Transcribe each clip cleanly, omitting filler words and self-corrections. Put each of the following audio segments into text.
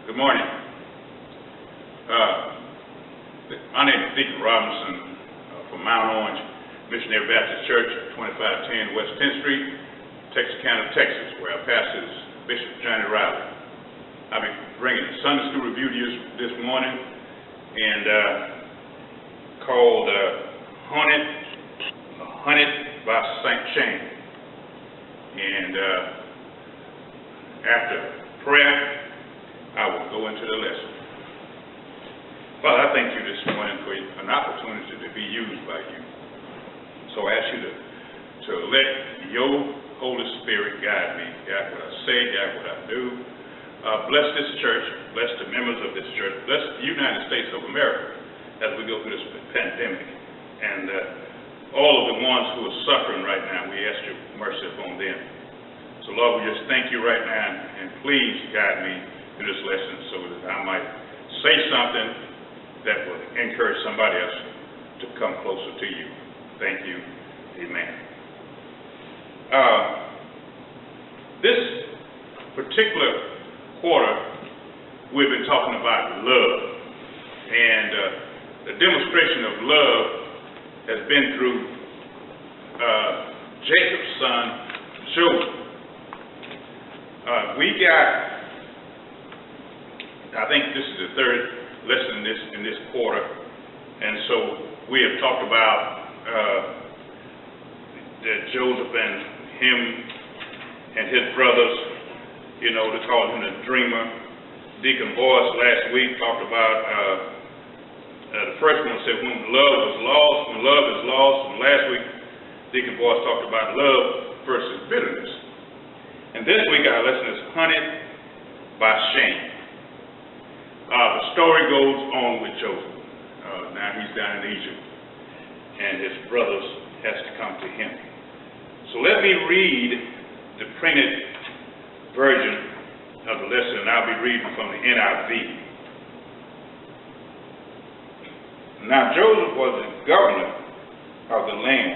Good morning. My name is Deacon Robinson from Mount Orange Missionary Baptist Church, 2510 West 10th Street, Texarkana, Texas, where our pastor is Bishop Johnny Riley. I'll be bringing a Sunday school review to you this morning, and called Hunted by St. Shane. And after prayer, I will go into the lesson. Father, I thank you this morning for an opportunity to be used by you. So I ask you to let your Holy Spirit guide me, guide what I say, guide what I do. Bless this church, bless the members of this church, bless the United States of America as we go through this pandemic. And all of the ones who are suffering right now, we ask your mercy upon them. So Lord, we just thank you right now, and please guide me through this lesson so that I might say something that will encourage somebody else to come closer to you. Thank you. Amen. This particular quarter, we've been talking about love. And the demonstration of love has been through Jacob's son, Joseph. I think this is the third lesson in this quarter, and so we have talked about that Joseph and him and his brothers, they called him the dreamer. Deacon Boyce last week talked about the first one said when love is lost, and last week Deacon Boyce talked about love versus bitterness. And this week our lesson is hunted by shame. The story goes on with Joseph. Now he's down in Egypt, and his brothers has to come to him. So let me read the printed version of the lesson, and I'll be reading from the NIV. Now Joseph was the governor of the land,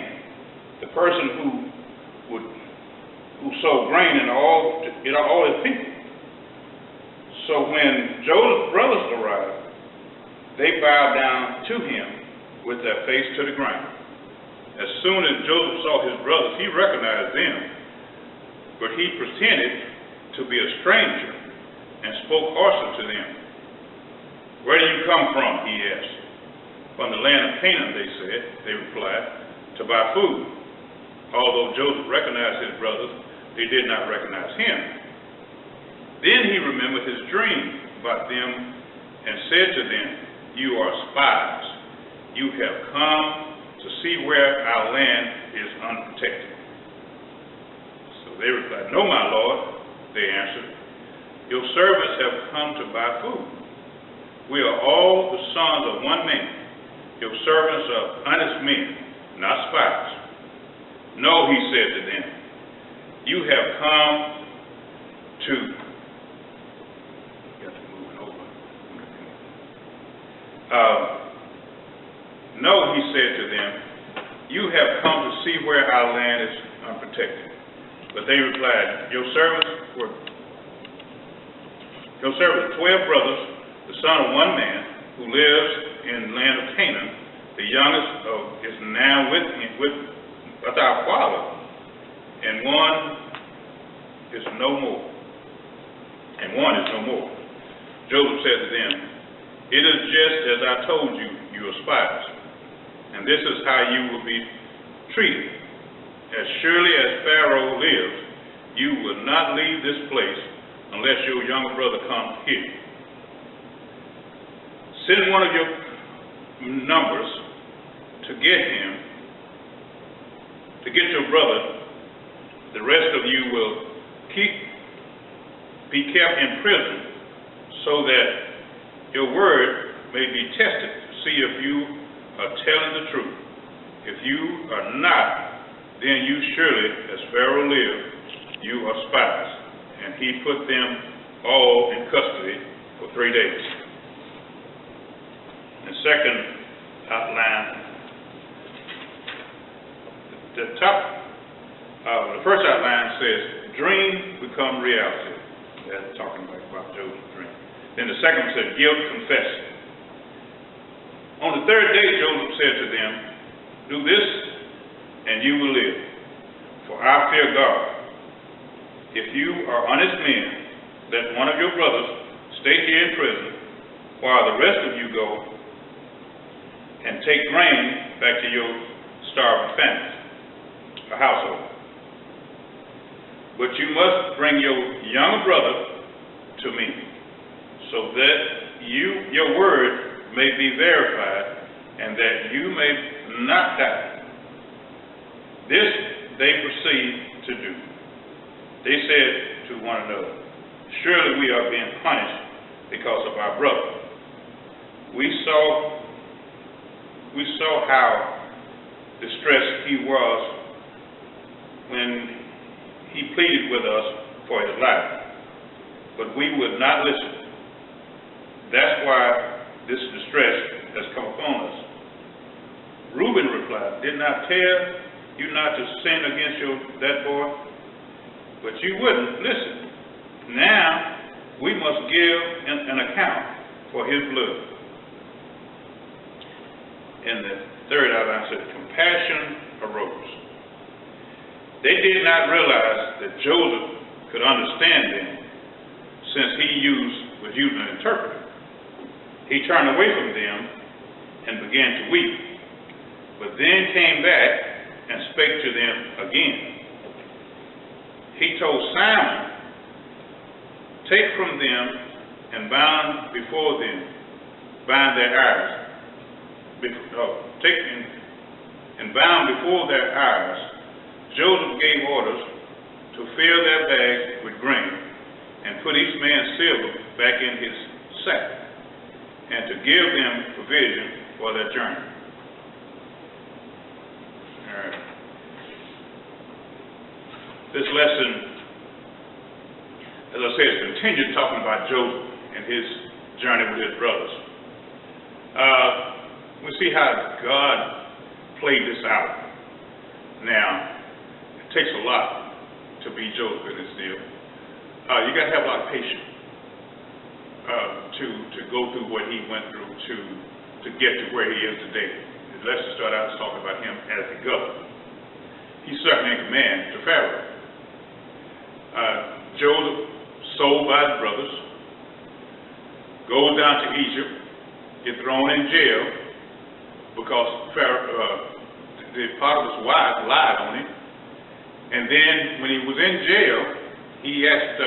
the person who sowed grain in all his people. So when Joseph's brothers arrived, they bowed down to him with their face to the ground. As soon as Joseph saw his brothers, he recognized them, but he pretended to be a stranger and spoke harshly to them. "Where do you come from?" he asked. "From the land of Canaan," they replied, "to buy food." Although Joseph recognized his brothers, they did not recognize him. Then he remembered his dream about them and said to them, "You are spies. You have come to see where our land is unprotected." So they replied, "No, my lord," they answered. "Your servants have come to buy food. We are all the sons of one man. Your servants are honest men, not spies." "No," he said to them, "you have come to..." "No," he said to them, "you have come to see where our land is unprotected." But they replied, Your servants, 12 brothers, the son of one man, who lives in the land of Canaan. The youngest is now with our father, and one is no more. Joseph said to them, "It is just as I told you, you are spies, and this is how you will be treated. As surely as Pharaoh lives, you will not leave this place unless your younger brother comes here. Send one of your numbers to get your brother. The rest of you will be kept in prison so that your word may be tested to see if you are telling the truth. If you are not, then you surely, as Pharaoh lives, you are spies." And he put them all in custody for 3 days. The second outline, the first outline says, "Dream become reality." That's talking about Joseph's dream. Then the second one said, guilt confessed. On the third day, Joseph said to them, do this, and you will live. For I fear God. If you are honest men, let one of your brothers stay here in prison, while the rest of you go and take grain back to your starving families, a household. But you must bring your younger brother to me, so that your word may be verified, and that you may not die. This they proceeded to do. They said to one another, surely we are being punished because of our brother. We saw how distressed he was when he pleaded with us for his life, but we would not listen. That's why this distress has come upon us. Reuben replied, did not tell you not to sin against that boy? But you wouldn't listen. Now we must give an account for his blood. And the third outline said, compassion arose. They did not realize that Joseph could understand them, since he was using an interpreter. He turned away from them and began to weep, but then came back and spake to them again. He told Simon, take from them and bind their eyes. Bound before their eyes. Joseph gave orders to fill their bags with grain and put each man's silver back in his sack, and to give them provision for their journey. All right. This lesson, as I said, is continued talking about Joseph and his journey with his brothers. We see how God played this out. Now, it takes a lot to be Joseph in this deal. You got to have a lot of patience to go through what he went through to get to where he is today. The lesson started out talking about him as the governor. He's certainly in command to Pharaoh. Joseph, sold by his brothers, goes down to Egypt, gets thrown in jail because Potiphar's wife lied on him. And then when he was in jail, he asked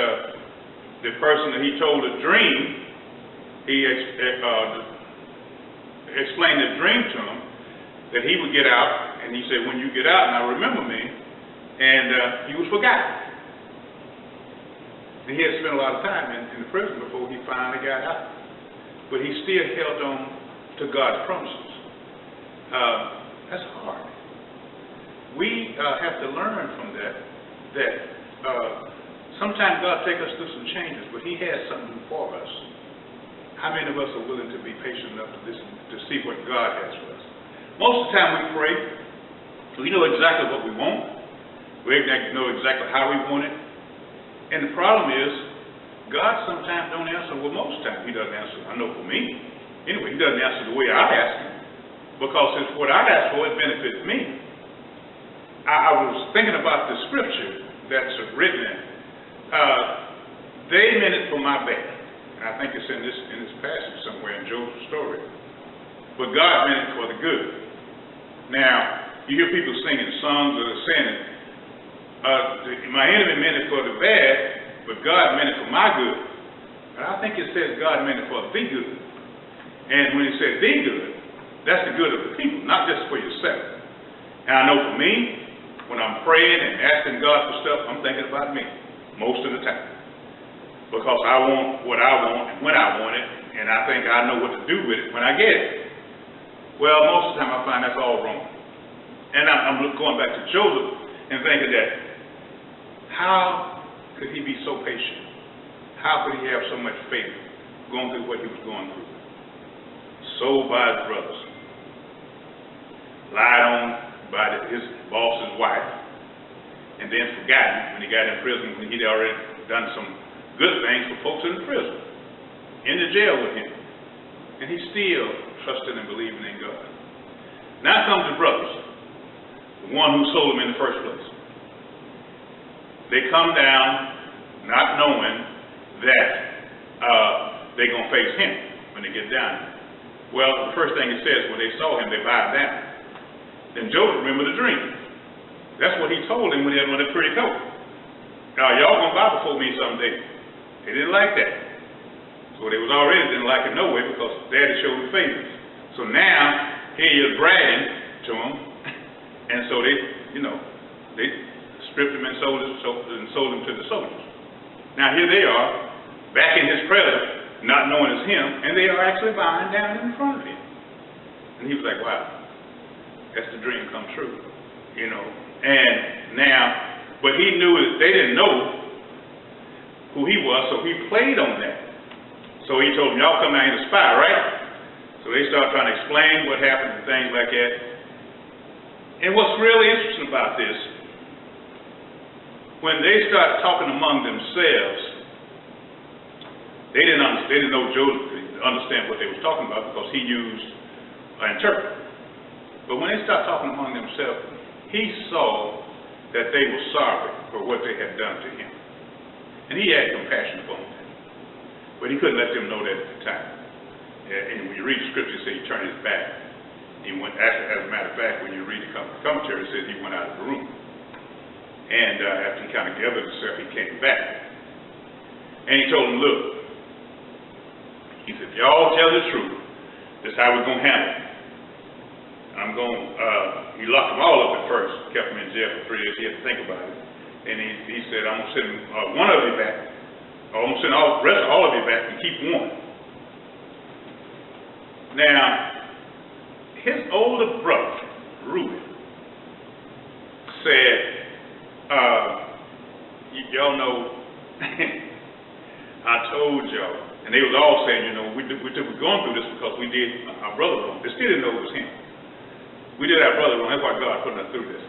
the person that he told the dream, he explained the dream to him, that he would get out, and he said, when you get out, now remember me, and he was forgotten. And he had spent a lot of time in the prison before he finally got out. But he still held on to God's promises. That's hard. We have to learn from that sometimes God takes us through some changes, but he has something for us. How many of us are willing to be patient enough to listen, to see what God has for us? Most of the time we pray, we know exactly what we want. We know exactly how we want it. And the problem is, God sometimes don't answer, well, most times he doesn't answer. I know for me. Anyway, he doesn't answer the way I ask him. Because it's what I ask for, it benefits me. I was thinking about the scripture that's written in. They meant it for my bad. And I think it's in this passage somewhere in Joseph's story. But God meant it for the good. Now, you hear people singing songs that are saying it. My enemy meant it for the bad, but God meant it for my good. But I think it says God meant it for the good. And when it says the good, that's the good of the people, not just for yourself. And I know for me, when I'm praying and asking God for stuff, I'm thinking about me most of the time. Because I want what I want and when I want it, and I think I know what to do with it when I get it. Well, most of the time I find that's all wrong. And I'm going back to Joseph and thinking that, how could he be so patient? How could he have so much faith going through what he was going through? Sold by his brothers. Lied on by his boss's wife. And then forgotten when he got in prison, when he'd already done some good things for folks in prison. in the jail with him. And he's still trusting and believing in God. Now comes the brothers, the one who sold him in the first place. They come down not knowing that they're going to face him when they get down. Well, the first thing it says, when they saw him, they bowed down. Then Joseph remembered the dream. That's what he told him when he had on that pretty coat. Now, y'all going to bow before me someday. They didn't like that. So they was already didn't like it no way because Daddy showed him favors. So now, here he is bragging to him. And so they, they stripped him and sold him to the soldiers. Now here they are, back in his presence, not knowing it's him, and they are actually bowing down in front of him. And he was like, wow, that's the dream come true, And now, but he knew that they didn't know who he was, so he played on that. So he told them, y'all come down here to spy, right? So they start trying to explain what happened and things like that. And what's really interesting about this, when they start talking among themselves, they didn't know Joseph could understand what they was talking about because he used an interpreter. But when they start talking among themselves, he saw that they were sorry for what they had done to him. And he had compassion for them. But he couldn't let them know that at the time. And when you read the scripture, it says he turned his back. He went, as a matter of fact, when you read the commentary, it says he went out of the room. And after he kind of gathered himself, he came back. And he told them, look, he said, if y'all tell the truth, this is how we're going to handle it. He locked them all up at first, kept them in jail for 3 days. He had to think about it. And he said, I'm going to send one of you back. I'm going to send the rest of all of you back and keep one. Now, his older brother, Reuben, said, y'all know, I told y'all, and they was all saying, we're going through this because we did our brother wrong. They still didn't know it was him. We did our brother wrong. That's why God put us through this.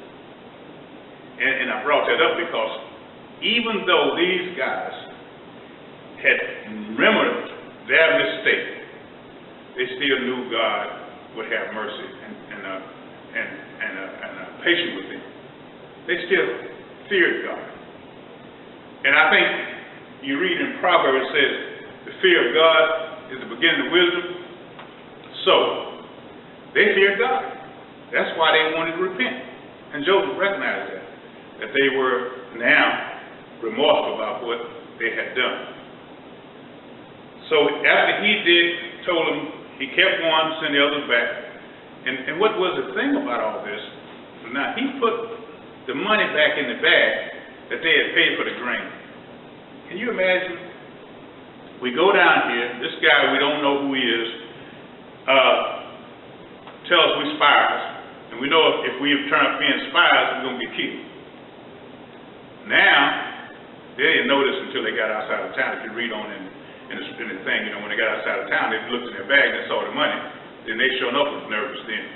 And I brought that up because even though these guys had remembered their mistake, they still knew God would have mercy and patience with them. They still feared God. And I think you read in Proverbs, it says, the fear of God is the beginning of wisdom. So, they feared God. That's why they wanted to repent. And Joseph recognized that they were now remorseful about what they had done. So after he told them, he kept one, sent the others back. And what was the thing about all this? Now, he put the money back in the bag that they had paid for the grain. Can you imagine? We go down here, this guy, we don't know who he is, tells us we're spies. And we know if we turn up being spies, we're going to get killed. Now, they didn't know this until they got outside of town. If you read on in the thing, when they got outside of town, they looked in their bag and saw the money. Then they sure enough was nervous then.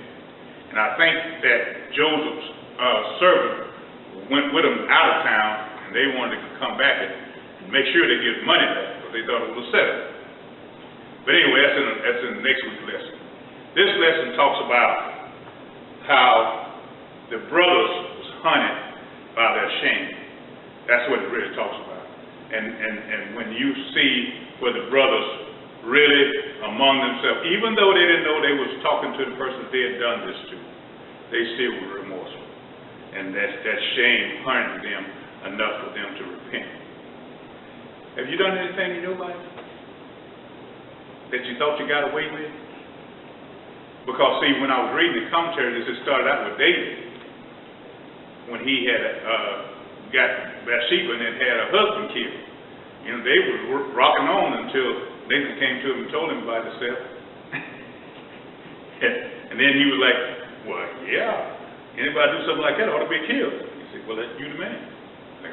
And I think that Joseph's servant went with them out of town, and they wanted to come back and make sure they get money back because they thought it was settled. But anyway, that's in the next week's lesson. This lesson talks about how the brothers was hunted by their shame. That's what it really talks about. And when you see where the brothers really among themselves, even though they didn't know they was talking to the person they had done this to, they still were remorseful. And that shame hunted them enough for them to repent. Have you done anything in your life that you thought you got away with? Because see, when I was reading the commentary, it started out with David, when he had got Bathsheba and had her husband killed. They were rocking on until Nathan came to him and told him about himself. And then he was like, well, yeah, anybody do something like that ought to be killed. He said, well, that's you the man. Like,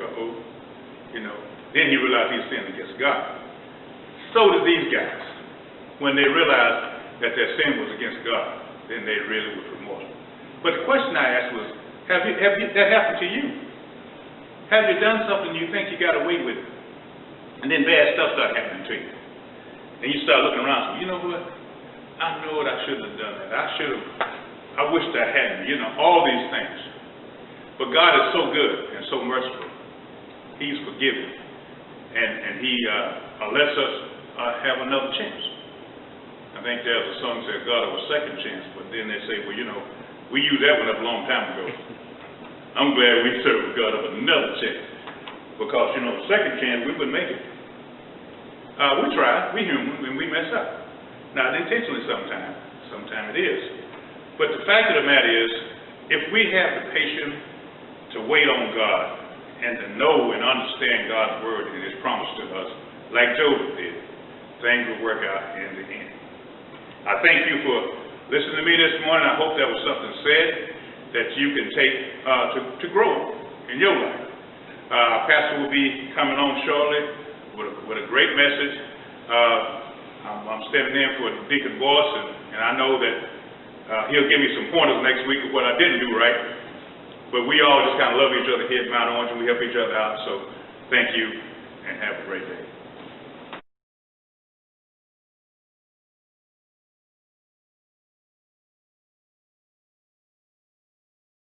Then he realized he was sinning against God. So did these guys. When they realized that their sin was against God, then they really was remorseful. But the question I asked was, have that happened to you? Have you done something you think you got away with, and then bad stuff started happening to you? And you start looking around, so you know what? I know what I shouldn't have done that. I wished I hadn't, all these things. But God is so good and so merciful. He's forgiving. And He lets us have another chance. I think there's a song that says God of a second chance, but then they say, well, we used that one up a long time ago. I'm glad we serve a God of another chance. Because, the second chance, we wouldn't make it. We try, we human, and we mess up. Not intentionally sometimes it is. But the fact of the matter is, if we have the patience to wait on God and to know and understand God's word and His promise to us, like Joseph did, things will work out in the end. I thank you for listening to me this morning. I hope there was something said that you can take to grow in your life. Our pastor will be coming on shortly with a great message. I'm stepping in for Deacon Boss, and I know that he'll give me some pointers next week of what I didn't do right. But we all just kind of love each other here at Mount Orange, and we help each other out. So thank you, and have a great day.